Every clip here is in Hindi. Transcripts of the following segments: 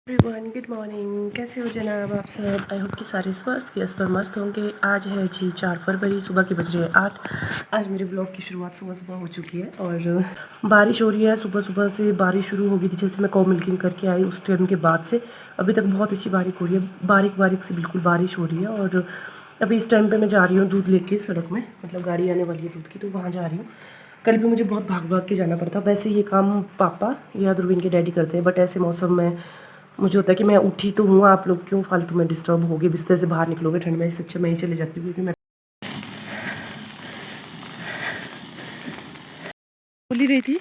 Everyone good morning. कैसे हो जनाब आप सब? आई होप कि सारे स्वस्थ व्यस्त और मस्त होंगे। आज है जी 4 फरवरी, सुबह के बज रहे हैं 8। आज मेरे ब्लॉग की शुरुआत सुबह सुबह हो चुकी है और बारिश हो रही है। सुबह सुबह से बारिश शुरू हो गई थी, जैसे मैं कॉ मिल्किंग करके आई उस टाइम के बाद से अभी तक बहुत अच्छी बारिश हो रही है। बारीक बारीक से बिल्कुल बारिश हो रही है। और अभी इस टाइम पर मैं जा रही हूँ दूध लेके सड़क में, मतलब गाड़ी आने वाली है दूध की, तो वहाँ जा रही हूँ। कल भी मुझे बहुत भाग भाग के जाना पड़ता। वैसे ये काम पापा या ध्रुवीन के डैडी करते हैं, बट ऐसे मौसम में मुझे होता है कि मैं उठी तो हूँ, आप लोग क्यों फालतू में डिस्टर्ब होगे, बिस्तर से बाहर निकलोगे ठंड में, इससे अच्छा मैं ही चले जाती हूँ। क्योंकि मैं बोल ही रही थी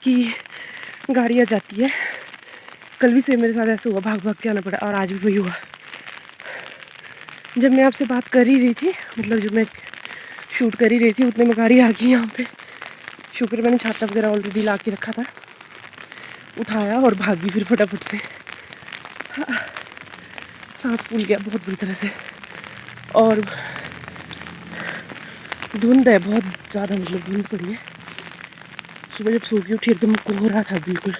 कि गाड़ी आ जाती है। कल भी से मेरे साथ ऐसे हुआ, भाग भाग के आना पड़ा और आज भी वही हुआ। जब मैं आपसे बात कर ही रही थी, मतलब जब मैं शूट कर ही रही थी, उतने में गाड़ी आ गई यहाँ पे। शुक्र मैंने छाता वगैरह ऑलरेडी ला के रखा था, उठाया और भागी फिर फटाफट से। सांस फूल गया बहुत बुरी तरह से। और धुंध है बहुत ज़्यादा, मतलब धुंध पड़ी है। सुबह जब सो के उठी एकदम कोहरा था बिल्कुल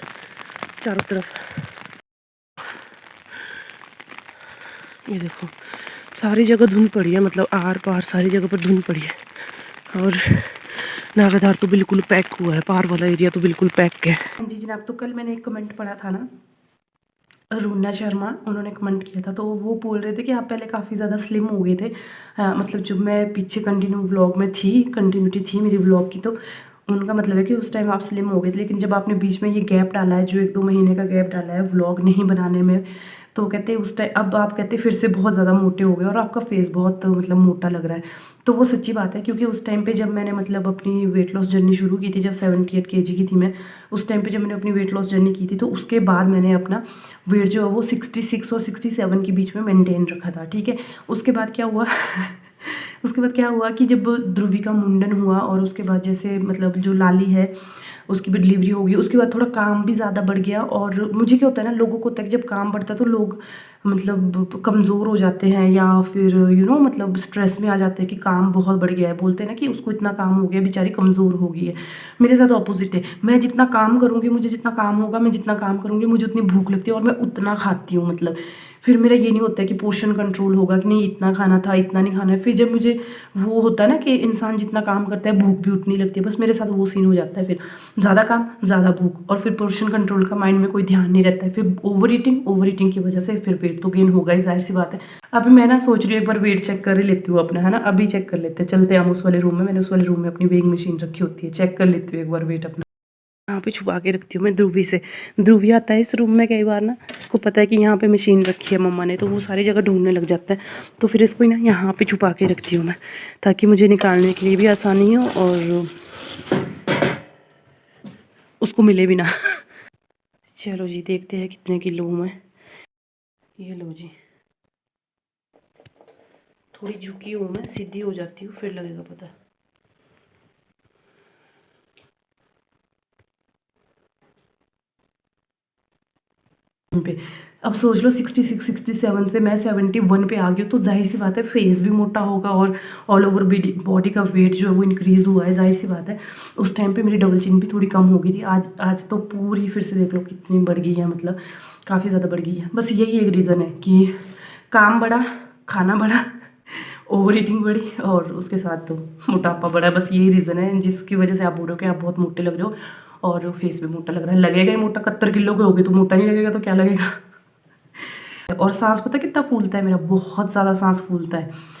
चारों तरफ। ये देखो सारी जगह धुंध पड़ी है, मतलब आर पार सारी जगह पर धुंध पड़ी है। और नागाधार तो बिल्कुल पैक हुआ है, पार वाला एरिया तो बिल्कुल पैक है। जी जनाब, तो कल मैंने एक कमेंट पढ़ा था ना, रूना शर्मा, उन्होंने कमेंट किया था, तो वो बोल रहे थे कि आप पहले काफ़ी ज़्यादा स्लिम हो गए थे। मतलब जब मैं पीछे कंटिन्यू व्लॉग में थी, कंटिन्यूटी थी मेरी व्लॉग की, तो उनका मतलब है कि उस टाइम आप स्लिम हो गए थे। लेकिन जब आपने बीच में ये गैप डाला है, जो 1-2 महीने का गैप डाला है व्लॉग नहीं बनाने में, तो कहते उस टाइम अब आप कहते फिर से बहुत ज़्यादा मोटे हो गए और आपका फेस बहुत मतलब मोटा लग रहा है। तो वो सच्ची बात है, क्योंकि उस टाइम पे जब मैंने मतलब अपनी वेट लॉस जर्नी शुरू की थी, जब 78 kg की थी मैं, उस टाइम पे जब मैंने अपनी वेट लॉस जर्नी की थी, तो उसके बाद मैंने अपना वेट जो है वो 66 और 67 के बीच में मेंटेन रखा था। ठीक है, उसके बाद क्या हुआ उसके बाद क्या हुआ कि जब ध्रुवी का मुंडन हुआ और उसके बाद जैसे मतलब जो लाली है उसकी भी डिलीवरी हो गई, उसके बाद थोड़ा काम भी ज़्यादा बढ़ गया। और मुझे क्या होता है ना, लोगों को होता है कि जब काम बढ़ता है तो लोग मतलब कमज़ोर हो जाते हैं या फिर मतलब स्ट्रेस में आ जाते हैं कि काम बहुत बढ़ गया है। बोलते हैं ना कि उसको इतना काम हो गया, बेचारी कमज़ोर हो गई है। मेरे साथ ऑपोजिट है, मैं जितना काम करूँगी, मुझे जितना काम होगा, मैं जितना काम करूँगी, मुझे उतनी भूख लगती है और मैं उतना खाती हूँ। मतलब फिर मेरा ये नहीं होता है कि पोर्शन कंट्रोल होगा कि नहीं इतना खाना था इतना नहीं खाना है। फिर जब मुझे वो होता है ना कि इंसान जितना काम करता है भूख भी उतनी लगती है, बस मेरे साथ वो सीन हो जाता है। फिर ज़्यादा काम ज़्यादा भूख, और फिर पोर्शन कंट्रोल का माइंड में कोई ध्यान नहीं रहता है। फिर ओवर ईटिंग की वजह से फिर वेट तो गेन होगा ही, जाहिर सी बात है। अभी मैं ना सोच रही हूँ एक बार वेट चेक कर ही लेती हूँ अपना, है ना। अभी चेक कर लेते हैं, चलते हैं हम उस वाले रूम में। मैंने उस वाले रूम में अपनी वेइंग मशीन रखी होती है, चेक कर लेती हूँ एक बार वेट अपना। यहाँ पे छुपा के रखती हूँ मैं ध्रुवी से। ध्रुवी आता है इस रूम में कई बार ना, उसको पता है कि यहाँ पे मशीन रखी है मम्मा ने, तो वो सारी जगह ढूंढने लग जाता है। तो फिर इसको ना यहाँ पे छुपा के रखती हूँ मैं, ताकि मुझे निकालने के लिए भी आसानी हो और उसको मिले भी ना। चलो जी देखते हैं कितने किलो हूँ मैं। ये लो जी, थोड़ी झुकी हूँ मैं, सीधी हो जाती हूँ फिर लगेगा पता। पे अब सोच लो 66 67 से मैं 71 पे आ गई हूँ, तो जाहिर सी बात है फेस भी मोटा होगा और ऑल ओवर बॉडी का वेट जो है वो इंक्रीज़ हुआ है, जाहिर सी बात है। उस टाइम पे मेरी डबल चिन भी थोड़ी कम हो गई थी। आज तो पूरी फिर से देख लो कितनी बढ़ गई है, मतलब काफ़ी ज़्यादा बढ़ गई है। बस यही एक रीज़न है कि काम बढ़ा, खाना बढ़ा, ओवर ईटिंग बढ़ी और उसके साथ तो मोटापा बढ़ा है। बस यही रीज़न है जिसकी वजह से आप बोल रहे हो कि आप बहुत मोटे लग रहे हो और फेस भी मोटा लग रहा है। लगेगा ही मोटा, 71 किलो के हो गए तो मोटा नहीं लगेगा तो क्या लगेगा। और सांस पता कितना फूलता है मेरा, बहुत ज़्यादा सांस फूलता है।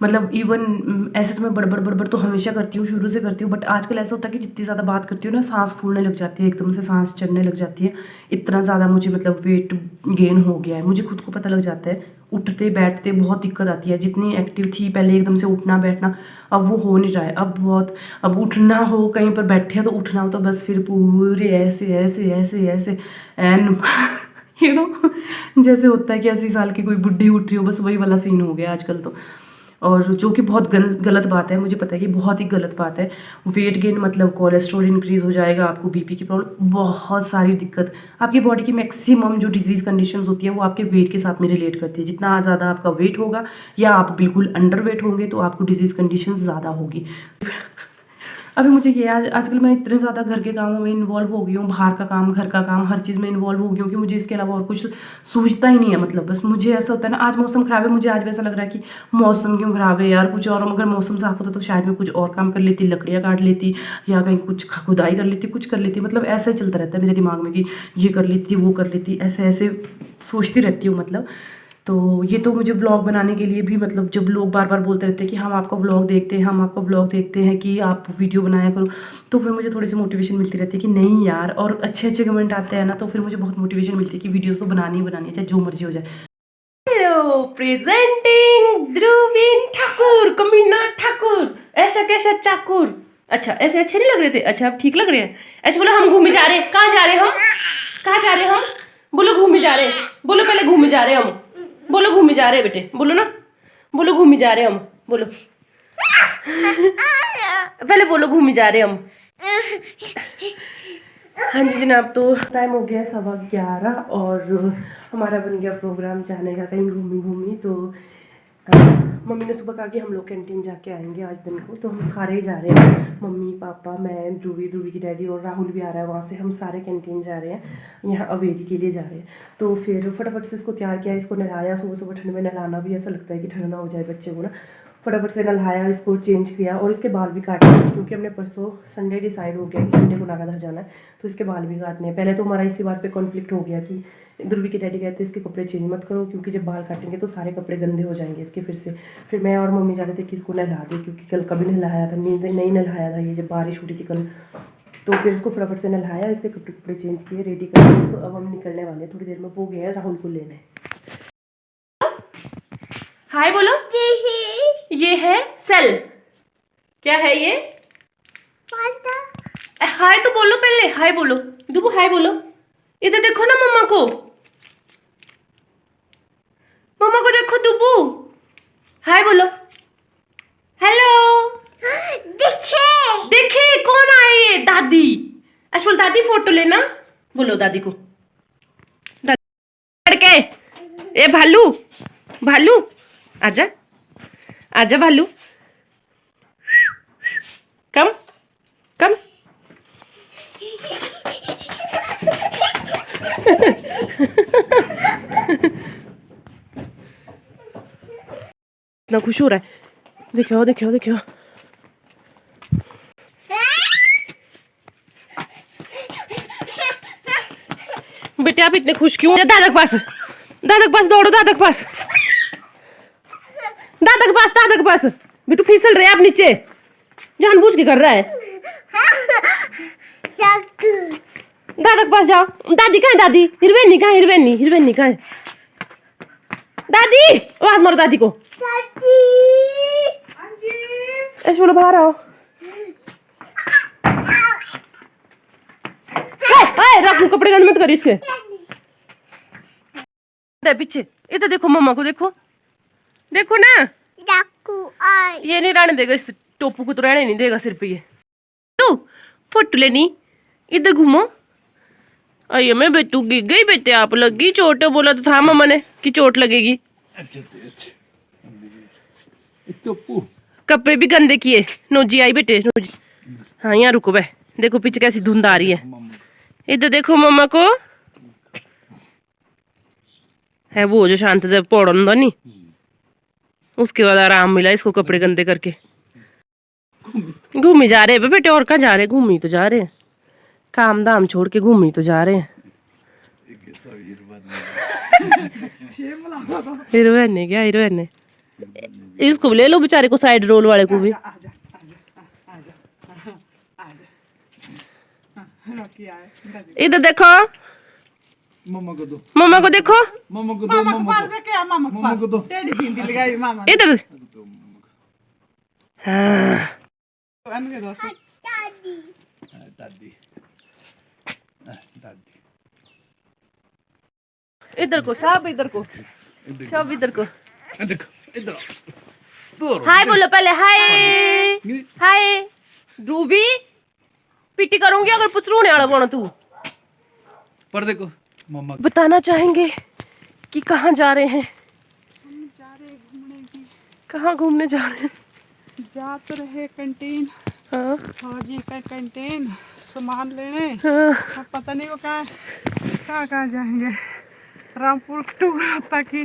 मतलब इवन ऐसे तो मैं बड़बड़ बड़बड़ तो हमेशा करती हूँ, शुरू से करती हूँ, बट आजकल ऐसा होता है कि जितनी ज़्यादा बात करती हूँ ना सांस फूलने लग जाती है, एकदम से सांस चढ़ने लग जाती है। इतना ज़्यादा मुझे मतलब वेट गेन हो गया है, मुझे खुद को पता लग जाता है। उठते बैठते बहुत दिक्कत आती है, जितनी एक्टिव थी पहले एकदम से उठना बैठना, अब वो हो नहीं रहा है। अब उठना हो, कहीं पर बैठे तो उठना हो तो बस फिर पूरे ऐसे ऐसे ऐसे ऐसे एन जैसे होता है कि 80 साल की कोई बुढ़ी उठ रही हो, बस वही वाला सीन हो गया आजकल तो। और जो कि बहुत गलत बात है, मुझे पता है कि बहुत ही गलत बात है। वेट गेन मतलब कोलेस्ट्रॉल इंक्रीज़ हो जाएगा, आपको बीपी की प्रॉब्लम, बहुत सारी दिक्कत। आपकी बॉडी की मैक्सिमम जो डिजीज़ कंडीशंस होती है वो आपके वेट के साथ में रिलेट करती है। जितना ज़्यादा आपका वेट होगा या आप बिल्कुल अंडर वेट होंगे तो आपको डिजीज़ कंडीशन ज़्यादा होगी। अभी मुझे ये आजकल मैं इतने ज़्यादा घर के कामों में इन्वॉल्व हो गई हूँ, बाहर का काम, घर का काम, हर चीज़ में इन्वॉल्व हो गई हूँ कि मुझे इसके अलावा और कुछ सूझता ही नहीं है। मतलब बस मुझे ऐसा होता है ना, आज मौसम ख़राब है, मुझे आज वैसा लग रहा है कि मौसम क्यों ख़राब है यार, कुछ और अगर मौसम साफ होता तो शायद मैं कुछ और काम कर लेती, लकड़ियाँ काट लेती या कहीं कुछ खुदाई कर लेती, कुछ कर लेती। मतलब ऐसा ही चलता रहता है मेरे दिमाग में कि ये कर लेती, वो कर लेती, ऐसे ऐसे सोचती रहती हूँ। मतलब तो ये तो मुझे ब्लॉग बनाने के लिए भी, मतलब जब लोग बार बार बोलते रहते हैं कि हम आपका ब्लॉग देखते हैं, हम आपका ब्लॉग देखते हैं कि आप वीडियो बनाया करो, तो फिर मुझे थोड़ी सी मोटिवेशन मिलती रहती है कि नहीं यार, और अच्छे अच्छे कमेंट आते हैं ना, तो फिर मुझे बहुत मोटिवेशन मिलती है कि वीडियोस तो बनानी ही बनानी है, चाहे जो मर्जी हो जाए। हेलो, प्रेजेंटिंग ध्रुवीन ठाकुर, कमीना ठाकुर, ऐसा कैसा चाकुर। अच्छा, ऐसे अच्छे नहीं लग रहे थे? अच्छा, अब ठीक लग रहे हैं। ऐसे बोलो, हम घूमे जा रहे हैं। कहाँ जा रहे हैं हम? कहाँ जा रहे हैं हम? बोलो घूमे जा रहे हैं। बोलो पहले, घूमे जा रहे हैं हम। बोलो घूमे जा रहे हैं बेटे, बोलो ना, बोलो घूमे जा रहे हैं हम, बोलो पहले बोलो घूमे जा रहे हैं हम। हाँ जी जनाब, तो टाइम हो गया 11:15 और हमारा बन गया प्रोग्राम जाने का कहीं घूमी। तो मम्मी ने सुबह कहा कि हम लोग कैंटीन जाके आएंगे आज दिन को, तो हम सारे ही जा रहे हैं, मम्मी पापा मैं, ध्रुवी की डैडी और राहुल भी आ रहा है वहाँ से। हम सारे कैंटीन जा रहे हैं, यहाँ अवेरी के लिए जा रहे हैं। तो फिर फटाफट से इसको तैयार किया, इसको नहलाया। सुबह सुबह ठंड में नहलाना भी ऐसा लगता है कि ठंड ना हो जाए बच्चे को ना। फटाफट से नहलाया, इसको चेंज किया और इसके बाल भी काटे आज, क्योंकि हमने परसों संडे डिसाइड हो गया कि संडे को नागाधर जाना है, तो इसके बाल भी काटने हैं। पहले तो हमारा इसी बात पे कॉन्फ्लिक्ट हो गया कि ध्रुवी के डैडी कहते इसके कपड़े चेंज मत करो, क्योंकि जब बाल काटेंगे तो सारे कपड़े गंदे हो जाएंगे इसके फिर से। फिर मैं और मम्मी जा रहे थे कि इसको नहला दे, क्योंकि कल कभी नहलाया था, नहीं नहलाया था ये, जब बारिश हुई थी कल। तो फिर इसको फटाफट से नहलाया, इसके कपड़े चेंज किए, रेडी करके इसको अब हम निकलने वाले हैं थोड़ी देर में। वो गया राहुल को लेने। हाय बोलो। ये है सेल। क्या है ये? हाय तो बोलो पहले, हाय बोलो दुबू, हाय बोलो। इधर देखो ना मम्मा को, मम्मा को देखो दुबू, हाय बोलो। हेलो। देखे कौन आए? ये दादी। ऐसे बोल दादी फोटो लेना, बोलो दादी को। दादी के ए भालू, भालू आजा, आजा भालू, कम कम। इतना खुश हो रहा है, देखो देखो देखो। बेटे आप इतने खुश क्यों? दादक पास, दादक पास दौड़ो, दादक पास, दादक पास, दादक पास। बेटू फिसल रहे आप नीचे, जानबूझ के कर रहा है। दादक पास जाओ। दादी कहाँ है? दादी हिरवेनी कहाँ? हिरवेनी कहाँ है? दादी आवाज मारो दादी को। ऐसे बोलो बाहर आओ। रखो कपड़े गंद मत करो इसके। पीछे इधर देखो, मम्मा को देखो, देखो ना। ये नहीं रहने देगा, इस टोपू को तो रहने नहीं देगा सिर पे ये। तो फोटो लेनी, इधर घूमो। अये मैं बेटू गिर गई, बेटे आप लगी चोट। बोला तो था मम्मा ने कि चोट लगेगी। कपड़े भी गंदे किए। नोजी आई बेटे, नोजी। हाँ यहाँ रुको बे, देखो पीछे कैसी धुंध आ रही है। इधर देखो मम्मा को, है वो जो शांत जब पौड़ा नहीं, उसके बाद आराम मिला इसको कपड़े गंदे करके। घूमी जा रहे हैं बेटे, और कहाँ जा रहे हैं? घूमी तो जा रहे हैं, काम धाम छोड़ के घूमी तो जा रहे हैं। हीरोइन है क्या? हीरोइन है। इसको ले लो बेचारे को, साइड रोल वाले को भी। इधर देखो, मम्मा को दो, मम्मा को देखो, मम्मा को दो, मम्मा को दो। इधर। हाँ दादी, दादी। इधर को सब, इधर को सब, इधर को देखो इधर। हाय बोलो पहले, हाय हाय। ध्रुवी पिटी करूंगी अगर पुचरूने वाला बनो तू। पर देखो मम्मा बताना चाहेंगे कि कहाँ जा रहे हैं? हम जा रहे घूमने की। कहाँ घूमने जा रहे हैं? जा तो रहे कैंटीन, हाँ फौजी का कैंटीन सामान लेने। हाँ अब पता नहीं वो कहाँ जाएंगे। रामपुर टू ताकि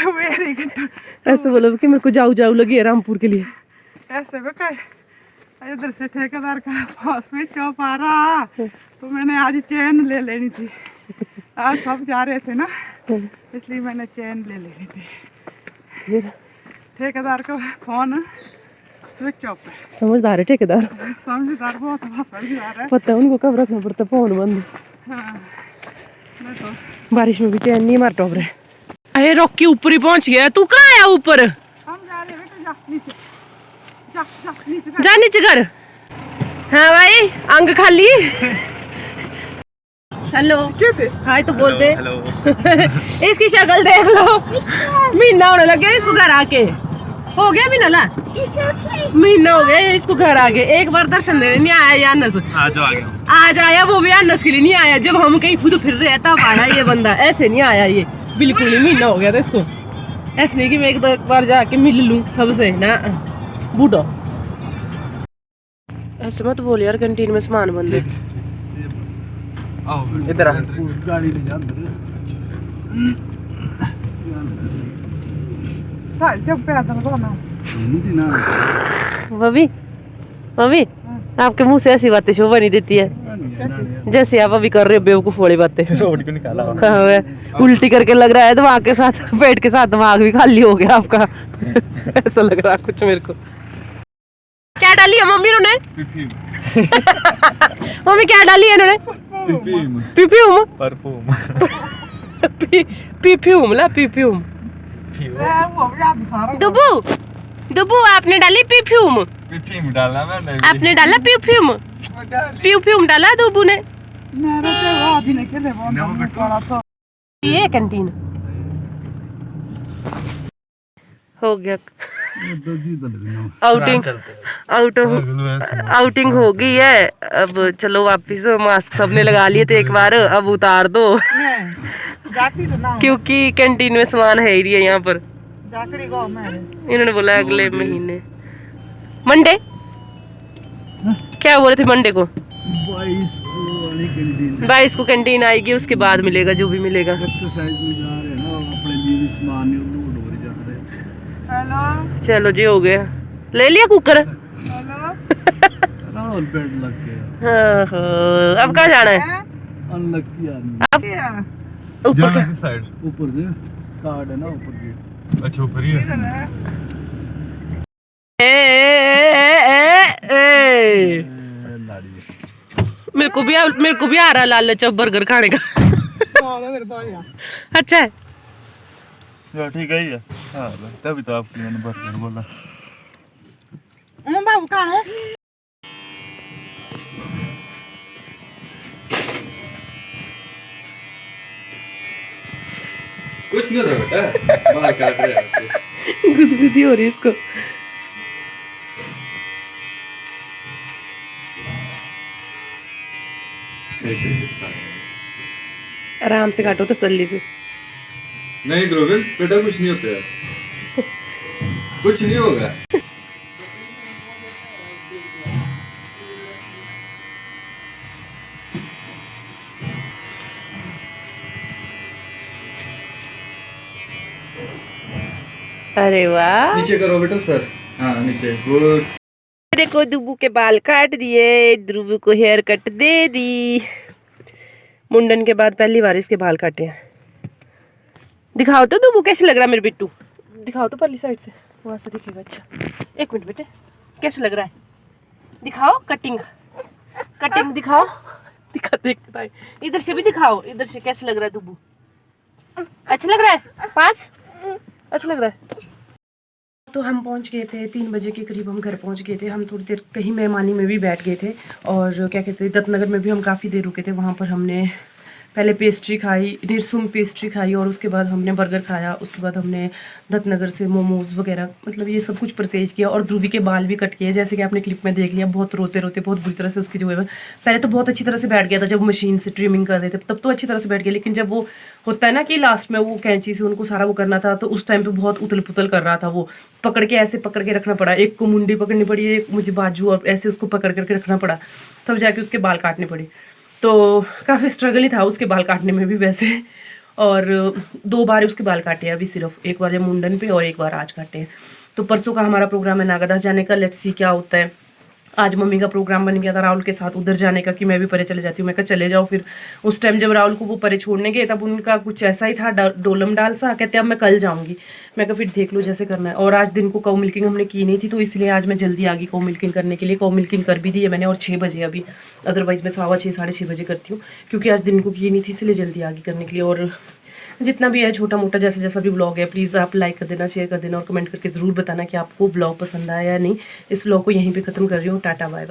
वेरी गुड। ऐसे बोलो कि मेरे को जाऊ जाऊ लगी है रामपुर के लिए। ऐसे में क्या इधर से ठेकेदार का पास में चौप आ रहा तो मैंने आज चैन ले लेनी थी। आज सब जा रहे थे ना इसलिए मैंने चैन ले लेनी थी। ये ठेकेदार का फोन स्विच ऑफ है। समझदार है ठेकेदार, समझदार बहुत समझदार है। पता है उनको कब रखना पड़ता फोन बंद। हाँ मैं तो बारिश में भी चैन नहीं मार टॉप रहे। अरे रॉकी ऊपर ही पहुंच गया, तू कहाँ आया ऊपर? हम जा रहे हैं बेटा, जा नीचे जा नीचे जा। जा नीचे कर। हाँ भाई अंग खाली। हेलो हाय तो बोलते। इसकी शक्ल देख लो, महीना होने लग गया इसको घर आके। हो गया भी नला महीना हो गया इसको घर आके। एक बार दर्शन देने नहीं आया ये अनस। आज आया वो भी अनस के लिए नहीं आया। जब हम कहीं खुद फिर रहे हैं तब आया ये बंदा, ऐसे नहीं आया ये बिल्कुल नहीं। महीना हो गया था इसको। ऐसे नहीं कि मैं एक दो बार जाके मिल लूं सबसे ना बूढ़ो। ऐसे मत बोल यार, कैंटीन में सामान बंद है। इधर आ, गाड़ी ले जा अंदर। साल जब पैदल जाना भाभी भाभी आपके मुंह से ऐसी बातें शोभा नहीं देती है जैसे आप अभी कर रहे हो बेवकूफ वाली बातें। रोड क्यों निकाला? हाँ, उल्टी करके लग रहा है दिमाग के साथ, पेट के साथ दिमाग भी खाली हो गया आपका। ऐसा लग रहा कुछ मेरे को। क्या डाली है मम्मी ने? मम्मी क्या डाली है इन्होंने? परफ्यूम परफ्यूम परफ्यूम ला परफ्यूम। दुबू दुबू आपने डाली परफ्यूम। परफ्यूम डाला मैंने। आपने डाला परफ्यूम। परफ्यूम डाला दुबू ने। मेरे से वो दिन के लिए बहुत बड़ा तो ये कैंटीन हो गया। आउटिंग हो गई है। अब चलो वापिस। मास्क सबने लगा लिए थे एक बार, अब उतार दो क्योंकि कैंटीन में सामान है ही नहीं है यहाँ पर। इन्होंने बोला अगले महीने मंडे। क्या बोले थे मंडे को? 22 को कैंटीन आएगी, उसके बाद मिलेगा जो भी मिलेगा। हेलो चलो जी हो गया। ले लिया कुकर। हेलो बेड लग गया। हाँ हाँ, अब कहाँ जाना है? अनलकी आदमी। अब ऊपर किस साइड? ऊपर से कार्ड है ना ऊपर गेट। अच्छा ऊपर ही है। मेरे को भी आ रहा लालच अब बर्गर खाने का। अच्छा है ठीक है। हाँ तभी तो आपकी मैंने बर्गर बोला। बाबू कहाँ है? कुछ नहीं होता बेटा, बाल काट रहे हैं। गुदगुदी हो रही है इसको। आराम से काटो तसल्ली से। नहीं ध्रुविन बेटा कुछ नहीं होता यार, कुछ नहीं होगा। अरे वाह, नीचे करो बेटा सर। हाँ नीचे गुड। देखो दुबू के बाल काट दिए, ध्रुव को हेयर कट दे दी। मुंडन के बाद पहली बार इसके बाल काटे हैं। दिखाओ तो दुबू कैसे लग रहा है मेरे बिट्टू। दिखाओ तो पहली साइड से, वहां से दिखेगा। अच्छा एक मिनट बेटे, कैसे लग रहा है? दिखाओ कटिंग, कटिंग दिखाओ। दिखा देखता है, इधर से भी दिखाओ। इधर से कैसे लग रहा है दुबू? अच्छा लग रहा है? पास अच्छा लग रहा है। तो हम पहुंच गए थे 3 बजे के करीब, हम घर पहुंच गए थे। हम थोड़ी देर कहीं मेहमानी में भी बैठ गए थे और क्या कहते हैं दत्तनगर में भी हम काफ़ी देर रुके थे। वहाँ पर हमने पहले पेस्ट्री खाई, निरसुम पेस्ट्री खाई, और उसके बाद हमने बर्गर खाया, उसके बाद हमने दत्तनगर से मोमोज़ वगैरह मतलब ये सब कुछ परचेज किया। और ध्रुवी के बाल भी कट किए, जैसे कि आपने क्लिप में देख लिया, बहुत रोते रोते बहुत बुरी तरह से उसकी जो है पहले तो बहुत अच्छी तरह से बैठ गया था, जब मशीन से ट्रिमिंग कर रहे थे तब तो अच्छी तरह से बैठ गया, लेकिन जब वो होता है ना कि लास्ट में वो कैंची से उनको सारा वो करना था, तो उस टाइम पे बहुत उथल पुथल कर रहा था, वो पकड़ के ऐसे पकड़ के रखना पड़ा, एक को मुंडी पकड़नी पड़ी, एक मुझे बाजू, और ऐसे उसको पकड़ करके रखना पड़ा, तब जाके उसके बाल काटने पड़े। तो काफ़ी स्ट्रगल ही था उसके बाल काटने में भी वैसे। और 2 बार उसके बाल काटे हैं अभी, सिर्फ एक बार जब मुंडन पे और एक बार आज काटे हैं। तो परसों का हमारा प्रोग्राम है नागादास जाने का, लेट्स सी क्या होता है। आज मम्मी का प्रोग्राम बन गया था राहुल के साथ उधर जाने का कि मैं भी परे चले जाती हूँ। मैं कहा चले जाओ। फिर उस टाइम जब राहुल को वो परे छोड़ने गए तब उनका कुछ ऐसा ही था, डोलम डाल सा, कहते अब मैं कल जाऊँगी। मैं कहा फिर देख लो जैसे करना है। और आज दिन को काउ मिल्किंग हमने की नहीं थी, तो इसलिए आज मैं जल्दी आ गई काउ मिल्किंग करने के लिए। काउ मिल्किंग कर भी दी है मैंने, और 6 बजे अभी, अदरवाइज मैं 6:15 6:30 बजे करती हूँ, क्योंकि आज दिन को की नहीं थी, इसलिए जल्दी आ गई करने के लिए। और जितना भी है छोटा मोटा जैसा जैसा भी ब्लॉग है, प्लीज़ आप लाइक कर देना, शेयर कर देना, और कमेंट करके ज़रूर बताना कि आपको ब्लॉग पसंद आया या नहीं। इस ब्लॉग को यहीं पे ख़त्म कर रही हूँ। Ta-ta bye bye.